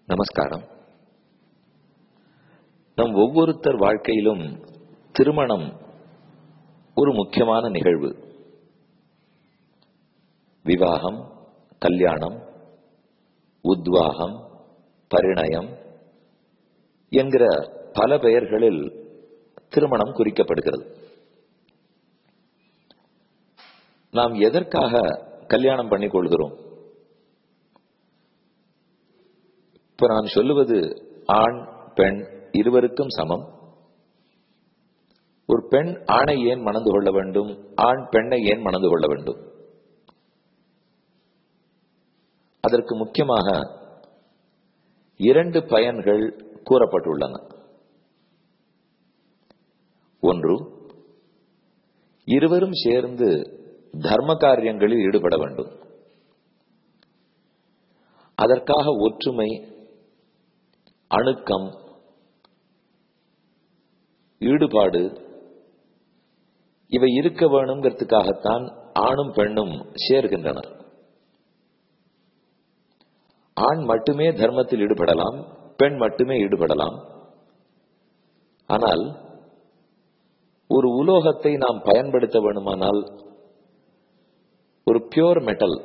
நமஸ்காரம். நம் ஒவ்வொருத்தர் வாழ்க்கையிலும் திருமணம் ஒரு முக்கியமான நிகழ்வு. விவாகம், கல்யாணம், உத்வாகம், பரிணயம் என்கிற பல பெயர்களில் திருமணம் குறிக்கப்படுகிறது. நாம் எதற்காக கல்யாணம் பண்ணிக் கொள்கிறோம்? இப்ப நான் சொல்லுவது ஆண் பெண் இருவருக்கும் சமம். ஒரு பெண் ஆணை ஏன் மணந்து கொள்ள வேண்டும்? ஆண் பெண்ணை ஏன் மணந்து கொள்ள வேண்டும்? அதற்கு முக்கியமாக இரண்டு பயன்கள் கூறப்பட்டுள்ளன. ஒன்று, இருவரும் சேர்ந்து தர்ம காரியங்களில் ஈடுபட வேண்டும். அதற்காக ஒற்றுமை, அணுக்கம், ஈடுபாடு இவை இருக்க வேணுங்கிறதுக்காகத்தான் ஆணும் பெண்ணும் சேர்கின்றனர். ஆண் மட்டுமே தர்மத்தில் ஈடுபடலாம், பெண் மட்டுமே ஈடுபடலாம். ஆனால் ஒரு உலோகத்தை நாம் பயன்படுத்த வேண்டுமானால், ஒரு பியூர் மெட்டல்,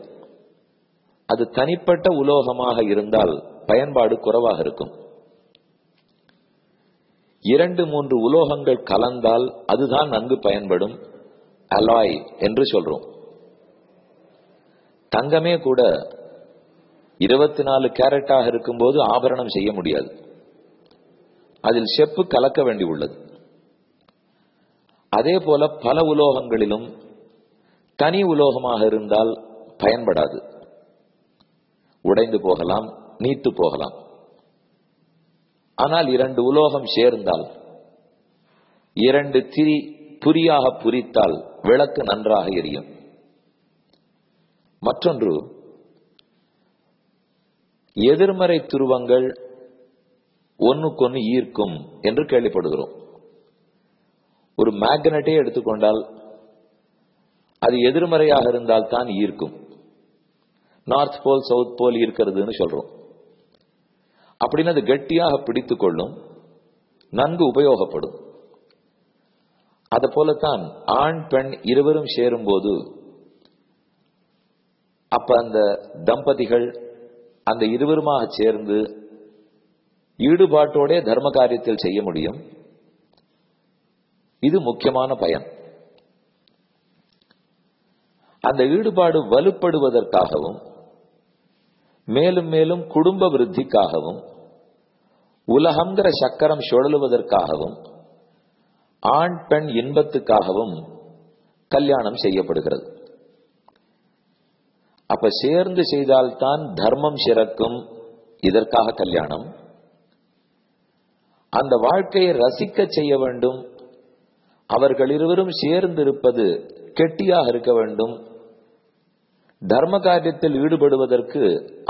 அது தனிப்பட்ட உலோகமாக இருந்தால் பயன்பாடு குறைவாக இருக்கும். 2-3 உலோகங்கள் கலந்தால் அதுதான் நன்கு பயன்படும். அலாய் என்று சொல்றோம். தங்கமே கூட 24 கேரட்டாக இருக்கும்போது ஆபரணம் செய்ய முடியாது. அதில் செப்பு கலக்க வேண்டி உள்ளது. அதே போல பல உலோகங்களிலும் தனி உலோகமாக இருந்தால் பயன்படாது. உடைந்து போகலாம், நீத்து போகலாம். ஆனால் 2 உலோகம் சேர்ந்தால், 2 திரி புரியாக புரித்தால் விளக்கு நன்றாக எரியும். மற்றொன்று, எதிர்மறை துருவங்கள் ஒன்னுக்கொன்னு ஈர்க்கும் என்று கேள்விப்படுகிறோம். ஒரு மேக்னெட்டே எடுத்துக்கொண்டால் அது எதிர்மறையாக இருந்தால் தான் ஈர்க்கும். நார்த் போல் சவுத் போல் இருக்கிறதுன்னு சொல்றோம். அப்படின்னு அது கெட்டியாக பிடித்துக் கொள்ளும், நன்கு உபயோகப்படும். அது போலத்தான் ஆண் பெண் இருவரும் சேரும் போது, அப்ப அந்த தம்பதிகள் அந்த இருவருமாக சேர்ந்து ஈடுபாட்டோட தர்ம காரியத்தில் செய்ய முடியும். இது முக்கியமான பயன். அந்த ஈடுபாடு வலுப்படுவதற்காகவும் மேலும் மேலும் குடும்ப விருத்திக்காகவும் உலகங்கிற சக்கரம் சுழலுவதற்காகவும் ஆண் பெண் இன்பத்துக்காகவும் கல்யாணம் செய்யப்படுகிறது. அப்ப சேர்ந்து செய்தால்தான் தர்மம் சிறக்கும். இதற்காக கல்யாணம். அந்த வாழ்க்கையை ரசிக்க செய்ய வேண்டும். அவர்கள் இருவரும் சேர்ந்து இருப்பது கெட்டியாக இருக்க வேண்டும். தர்ம காரியத்தில் ஈடுபடுவதற்கு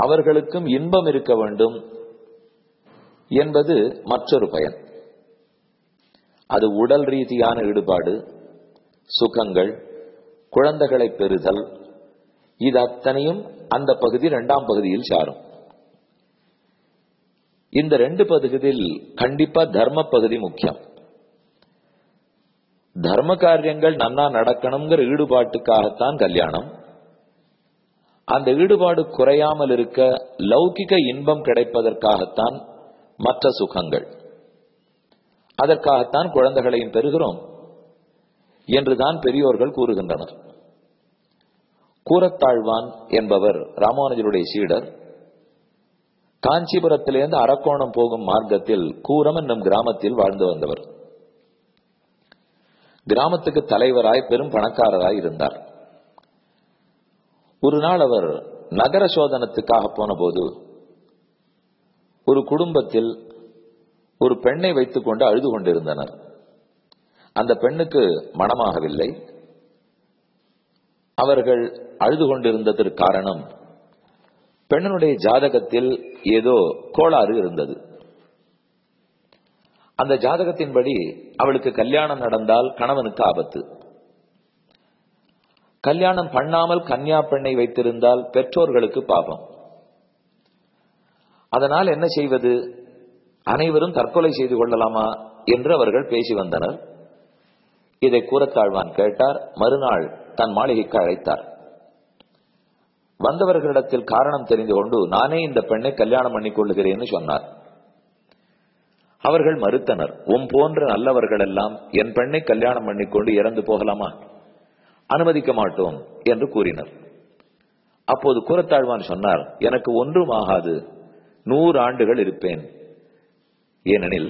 அவர்களுக்கும் இன்பம் இருக்க வேண்டும் என்பது மற்றொரு பயன். அது உடல் ரீதியான ஈடுபாடு, சுகங்கள், குழந்தைகளை பெறுதல், இது அத்தனையும் அந்த பகுதி 2ஆம் பகுதியில் சாரும். இந்த 2 பகுதியில் கண்டிப்பா தர்ம பகுதி முக்கியம். தர்ம காரியங்கள் நன்னா நடக்கணுங்கிற ஈடுபாட்டுக்காகத்தான் கல்யாணம். அந்த ஈடுபாடு குறையாமல் இருக்க லௌகிக இன்பம் கிடைப்பதற்காகத்தான் மற்ற சுகங்கள். அதற்காகத்தான் குழந்தைகளையும் பெறுகிறோம் என்றுதான் பெரியோர்கள் கூறுகின்றனர். கூரத்தாழ்வான் என்பவர் ராமானுஜருடைய சீடர். காஞ்சிபுரத்திலிருந்து அரக்கோணம் போகும் மார்க்கத்தில் கூரம் என்னும் கிராமத்தில் வாழ்ந்து வந்தவர். கிராமத்துக்கு தலைவராய் பெரும் பணக்காரராய் இருந்தார். ஒரு நாள் அவர் நகர சோதனத்துக்காக போன போது ஒரு குடும்பத்தில் ஒரு பெண்ணை வைத்துக் கொண்டு அழுது கொண்டிருந்தனர். அந்த பெண்ணுக்கு மணமாகவில்லை. அவர்கள் அழுது கொண்டிருந்ததற்கு காரணம், பெண்ணுடைய ஜாதகத்தில் ஏதோ கோளாறு இருந்தது. அந்த ஜாதகத்தின்படி அவளுக்கு கல்யாணம் நடந்தால் கணவனுக்கு ஆபத்து. கல்யாணம் பண்ணாமல் கன்னியா பெண்ணை வைத்திருந்தால் பெற்றோர்களுக்கு பாபம். அதனால் என்ன செய்வது, அனைவரும் தற்கொலை செய்து கொள்ளலாமா என்று அவர்கள் பேசி வந்தனர். இதை கூறத்தாழ்வான் கேட்டார். மறுநாள் தன் மாளிகைக்கு அழைத்தார். வந்தவர்களிடத்தில் காரணம் தெரிந்து கொண்டு நானே இந்த பெண்ணை கல்யாணம் பண்ணிக் கொள்ளுகிறேன்னு சொன்னார். அவர்கள் மறுத்தனர். போன்ற நல்லவர்கள் எல்லாம் என் பெண்ணை கல்யாணம் பண்ணிக்கொண்டு இறந்து போகலாமா, அனுமதிக்க மாட்டோம் என்று கூறினர். அப்போது கூறத்தாழ்வான் சொன்னார், எனக்கு ஒன்றும் ஆகாது, 100 ஆண்டுகள் இருப்பேன். ஏனெனில்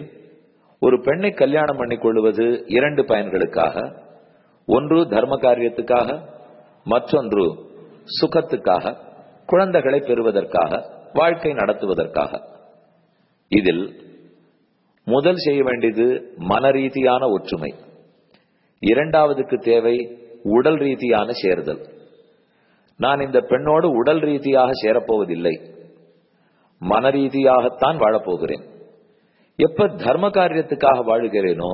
ஒரு பெண்ணை கல்யாணம் பண்ணிக் கொள்வது 2 பயன்களுக்காக, ஒன்று தர்ம காரியத்துக்காக, மற்றொன்று சுகத்துக்காக, குழந்தைகளை பெறுவதற்காக, வாழ்க்கை நடத்துவதற்காக. இதில் முதல் செய்ய வேண்டியது மன ரீதியான ஒற்றுமை, இரண்டாவதுக்கு தேவை உடல் ரீதியான சேருதல். நான் இந்த பெண்ணோடு உடல் ரீதியாக சேரப்போவதில்லை, மன ரீதியாகத்தான் வாழப்போகிறேன். எப்ப தர்ம காரியத்துக்காக வாழுகிறேனோ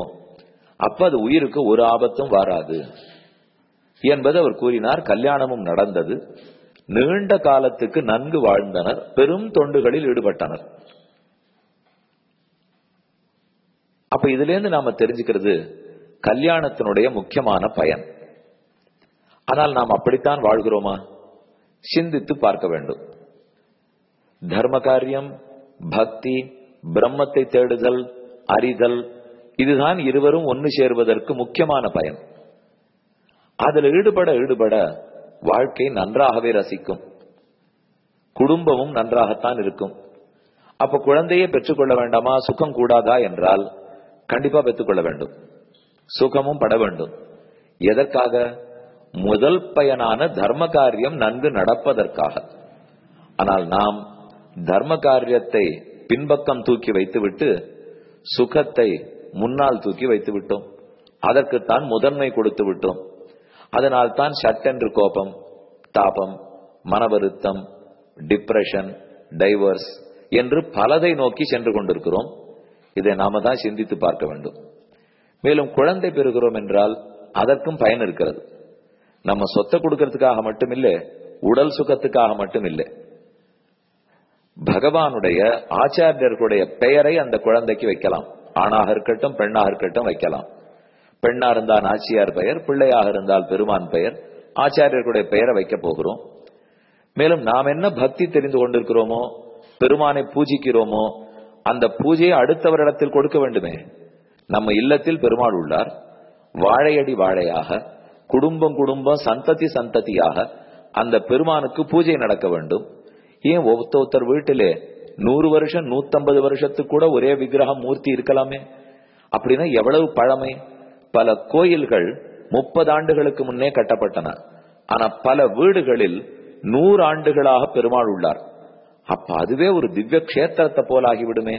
அப்ப அது உயிருக்கு ஒரு ஆபத்தும் வராது என்பது அவர் கூறினார். கல்யாணமும் நடந்தது. நீண்ட காலத்துக்கு நன்கு வாழ்ந்தனர், பெரும் தொண்டுகளில் ஈடுபட்டனர். அப்ப இதுல இருந்து நாம தெரிஞ்சுக்கிறது கல்யாணத்தினுடைய முக்கியமான பயன். ஆனால் நாம் அப்படித்தான் வாழ்கிறோமா, சிந்தித்து பார்க்க வேண்டும். தர்ம காரியம், பக்தி, பிரம்மத்தை தேடுதல், அறிதல், இதுதான் இருவரும் ஒன்று சேர்வதற்கு முக்கியமான பயன். அதில் ஈடுபட வாழ்க்கை நன்றாகவே ரசிக்கும், குடும்பமும் நன்றாகத்தான் இருக்கும். அப்ப குழந்தையே பெற்றுக்கொள்ள வேண்டாமா, சுகம் கூடாதா என்றால் கண்டிப்பா பெற்றுக்கொள்ள வேண்டும், சுகமும் பட வேண்டும். எதற்காக? முதல் பயனான தர்ம காரியம் நன்கு நடப்பதற்காக. ஆனால் நாம் தர்ம காரியத்தை பின்பக்கம் தூக்கி வைத்துவிட்டு சுகத்தை முன்னால் தூக்கி வைத்து விட்டோம். அதற்குத்தான் முதன்மை கொடுத்து விட்டோம். அதனால் தான் சட்டென்று கோபம், தாபம், மனவருத்தம், டிப்ரெஷன், டைவர்ஸ் என்று பலதை நோக்கி சென்று கொண்டிருக்கிறோம். இதை நாம தான் சிந்தித்து பார்க்க வேண்டும். மேலும் குழந்தை பெறுகிறோம் என்றால் அதற்கும் பயன் இருக்கிறது. நம்ம சொத்தை கொடுக்கறதுக்காக மட்டுமில்லை, உடல் சுகத்துக்காக மட்டுமில்லை. பகவானுடைய ஆச்சாரியர்களுடைய பெயரை அந்த குழந்தைக்கு வைக்கலாம். ஆணாக இருக்கட்டும் பெண்ணாக இருக்கட்டும் வைக்கலாம். பெண்ணா இருந்தால் நாச்சியார் பெயர், பிள்ளையாக இருந்தால் பெருமான் பெயர், ஆச்சாரியர்களுடைய பெயரை வைக்க போகிறோம். மேலும் நாம் என்ன பக்தி தெரிந்து கொண்டிருக்கிறோமோ, பெருமானை பூஜிக்கிறோமோ, அந்த பூஜையை அடுத்தவரிடத்தில் கொடுக்க வேண்டுமே. நம்ம இல்லத்தில் பெருமாள் உள்ளார், வாழையடி வாழையாக, குடும்பம் குடும்பம், சந்ததி சந்ததியாக அந்த பெருமானுக்கு பூஜை நடக்க வேண்டும். ஏன் ஒருத்தர் வீட்டிலே 100 வருஷம் 150 வருஷத்துக்கு கூட ஒரே விக்கிரகம் மூர்த்தி இருக்கலாமே? அப்படின்னா எவ்வளவு பழமை! பல கோயில்கள் 30 ஆண்டுகளுக்கு முன்னே கட்டப்பட்டன. ஆனா பல வீடுகளில் 100 ஆண்டுகளாக பெருமாள் உள்ளார். அப்ப அதுவே ஒரு திவ்ய கஷேத்திரத்தை போல ஆகிவிடுமே.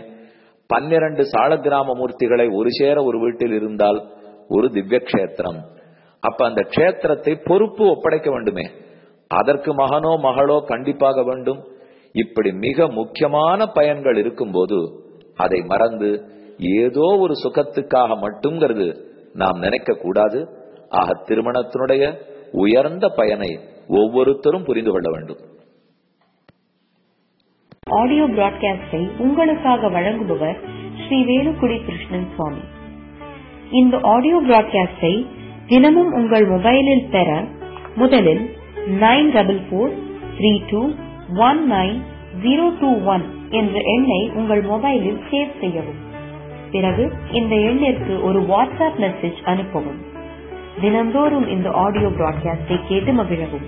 12 சால கிராம மூர்த்திகளை ஒரு சேர ஒரு வீட்டில் இருந்தால் ஒரு திவ்ய கஷேத்திரம். அப்ப அந்த கஷேத்திரத்தை பொறுப்பு ஒப்படைக்க வேண்டுமே. அதற்கு மகனோ மகளோ கண்டிப்பாக வேண்டும். இப்படி மிக முக்கியமான பயன்கள் இருக்கும்போது அதை மறந்து ஏதோ ஒரு சுகத்துக்காக மட்டும்ங்கிறது நாம் நினைக்க கூடாது. ஆக திருமணத்தினுடைய உயர்ந்த பயனை ஒவ்வொருத்தரும் புரிந்து கொள்ள வேண்டும். ஆடியோ பிராட்காஸ்டை உங்களுக்காக வழங்குபவர் ஸ்ரீ வேலுக்குடி கிருஷ்ணன் சுவாமி. இந்த ஆடியோ பிராட்காஸ்டை தினமும் உங்கள் மொபைலில் பெற முதலில் 9443219021 என்ற எண்ணை உங்கள் மொபைலில் சேவ் செய்யவும். பிறகு இந்த எண்ணிற்கு ஒரு வாட்ஸ்அப் மெசேஜ் அனுப்பவும். தினந்தோறும் இந்த ஆடியோ பிராட்காஸ்டை கேட்டு மகிழவும்.